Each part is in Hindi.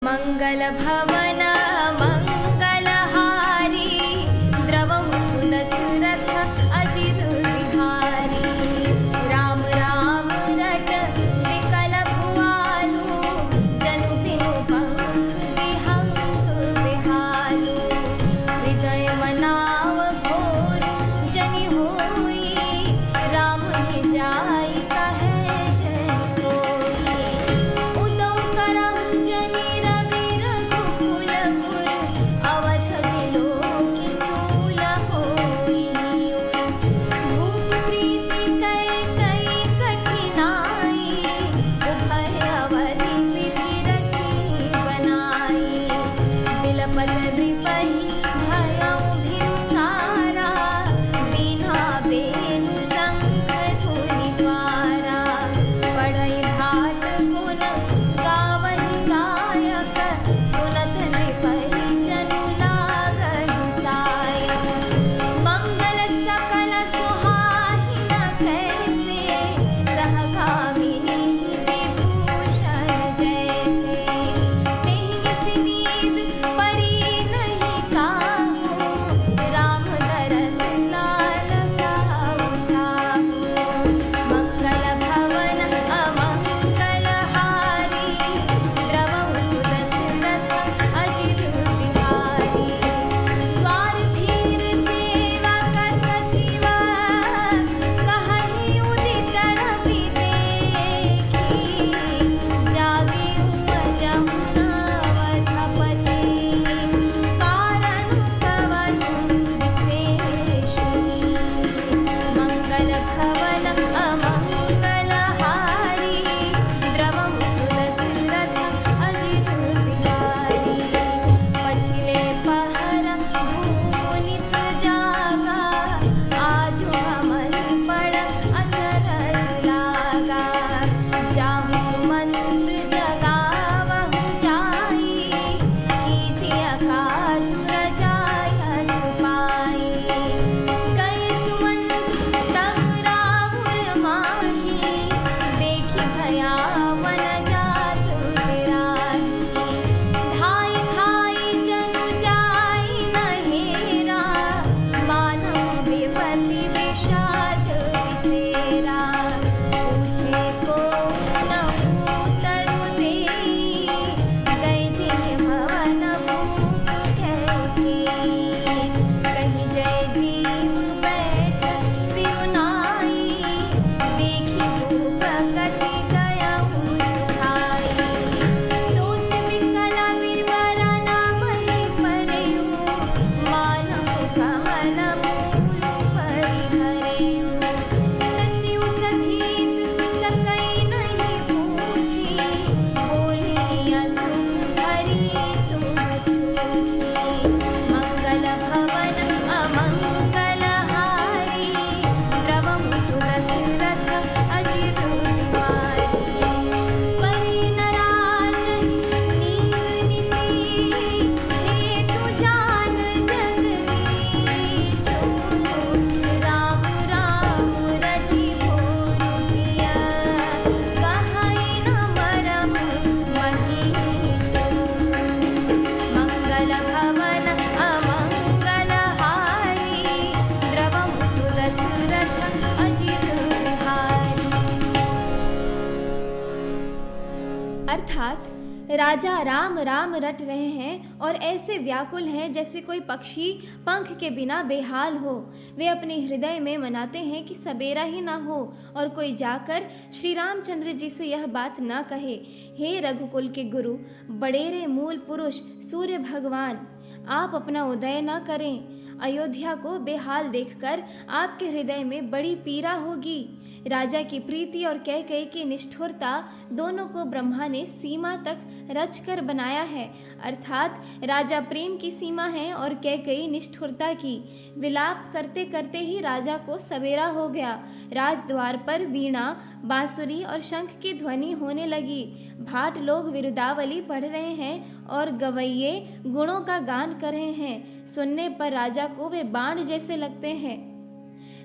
मंगल भवन मंगलहारी द्रवं सुदशरथ अजिर बिहारी। राम राम रट विकल भुआलु जनु बिनु पंख विहंग बिहालु। हृदय मनाव घोर जनि होई राम ही जाय कहे जन कोई। उदौ करम जनि रवि रघुकुल गुर अवध बिलोक सूल होई। भूप प्रीति कई कई कठिनाई उभय अवधि विधि रची बनाई। बिलपत नृपहि भयउ भिनुसारा बिना बेनु शंख धुनि द्वारा। पढ़ई भाट गुण गावहि गायक सुनत नृपहि जनु लागहि सायक। मंगल सकल सुहाहिन कैसे सहगामिनी विभूषण जैसे। तेहि निसि नींद परी नहीं काहू राम दरस लालसा बुझाहू। मंगल भवन अमंगलहारी द्रवं सुदशरथ अजिर बिहारी। द्वार भीर सेवक सचिव कहहि उदित रवि देखी। जागे जमुनावधपति कारण कवनु विशेषी। मंगल भवन अमंगलहारी द्रवं सुदशरथ अजिर बिहारी। पछिले पहर भूनित जागा आजु हमरि पड़ अचरज लागा। जाम सुमंत्र जगावहु जाई कीजिए काजु रजाय सुपाई। कई सुमंत्र तब राहुर माही देखि भयावन जात तेराही। धाई खाई जनु जाई नहेरा मानव विपति विषाद विसेरा। पूछे को न उत्तरु देई गई जिन्हि भवन भूप कैकेयी। कहि जय जीव बैठ सिरुनाई देखि भूप कटि गयहु सुखाई। सोच विकल विवरण महि परयु मानव कमल मूल परिहरयु। सचिव सधीत सकई नहीं पूछी बोली असुख भरी सुख छूछी। मंगल भवन अमंगलहारी द्रवं सुदशरथ अजिर बिहारी। परि न राजहि नीक निसी हेतु जान जग मीसु। राम राम रटि भोर किया कहई न मरम महीसु। मंगल भवन अमंगलहारी द्रवं सुदशरथ अजिर बिहारी। अर्थात राजा राम राम रट रहे हैं और ऐसे व्याकुल हैं जैसे कोई पक्षी पंख के बिना बेहाल हो। वे अपने हृदय में मनाते हैं कि सवेरा ही ना हो और कोई जाकर श्री रामचंद्र जी से यह बात न कहे, हे रघुकुल के गुरु, बड़ेरे मूल पुरुष सूर्य भगवान, आप अपना उदय न करें। अयोध्या को बेहाल देखकर आपके हृदय में बड़ी पीड़ा होगी। राजा की प्रीति और कैकेयी की निष्ठुरता दोनों को ब्रह्मा ने सीमा तक रच कर बनाया है। अर्थात राजा प्रेम की सीमा है और कैकेयी निष्ठुरता की। विलाप करते करते ही राजा को सवेरा हो गया। राजद्वार पर वीणा, बांसुरी और शंख की ध्वनि होने लगी। भाट लोग विरुदावली पढ़ रहे हैं और गवैये गुणों का गान कर रहे हैं। सुनने पर राजा को वे बाण जैसे लगते हैं।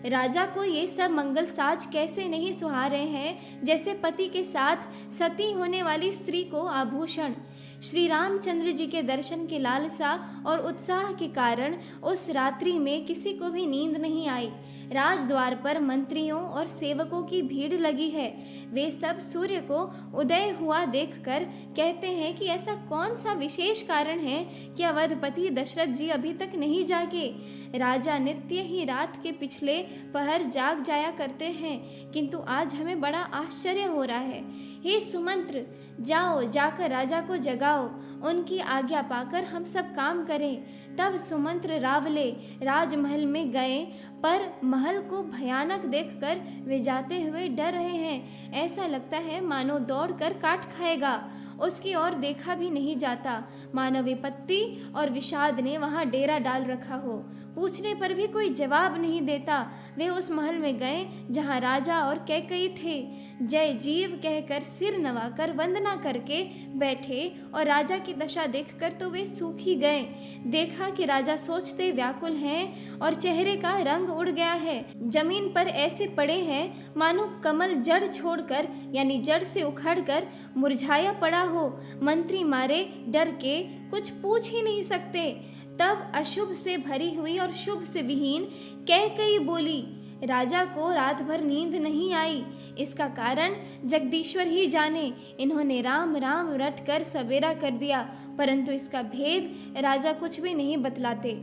राजा को ये सब मंगल साज कैसे नहीं सुहा रहे हैं, जैसे पति के साथ सती होने वाली स्त्री को आभूषण। श्री रामचंद्र जी के दर्शन की लालसा और उत्साह के कारण उस रात्रि में किसी को भी नींद नहीं आई। राजद्वार पर मंत्रियों और सेवकों की भीड़ लगी है। वे सब सूर्य को उदय हुआ देखकर कहते हैं कि ऐसा कौन सा विशेष कारण है कि अवधपति दशरथ जी अभी तक नहीं जागे। राजा नित्य ही रात के पिछले पहर जाग जाया करते हैं, किंतु आज हमें बड़ा आश्चर्य हो रहा है। हे सुमंत्र, जाओ, जाकर राजा को जगाओ, उनकी आज्ञा पाकर हम सब काम करें। तब सुमंत्र रावले राजमहल में गए, पर महल को भयानक देखकर वे जाते हुए डर रहे हैं। ऐसा लगता है मानो दौड़कर काट खाएगा। उसकी ओर देखा भी नहीं जाता, मानो विपत्ति और विषाद ने वहां डेरा डाल रखा हो। पूछने पर भी कोई जवाब नहीं देता। वे उस महल में गए जहां राजा और कैकई थे। जय जीव कहकर सिर नवाकर वंदना करके बैठे और राजा की दशा देखकर तो वे सूख ही गए। देखा कि राजा सोचते व्याकुल हैं और चेहरे का रंग उड़ गया है। जमीन पर ऐसे पड़े हैं मानो कमल जड़ छोड़कर यानी जड़ से उखड़कर मुरझाया पड़ा हो। मंत्री मारे डर के कुछ पूछ ही नहीं सकते। तब अशुभ से भरी हुई और शुभ से विहीन कैकई बोली, राजा को रात भर नींद नहीं आई। इसका कारण जगदीश्वर ही जाने। इन्होंने राम राम रट कर सवेरा कर दिया, परंतु इसका भेद राजा कुछ भी नहीं बतलाते।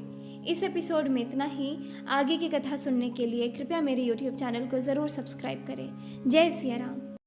इस एपिसोड में इतना ही। आगे की कथा सुनने के लिए कृपया मेरे YouTube चैनल को ज़रूर सब्सक्राइब करें। जय सिया राम।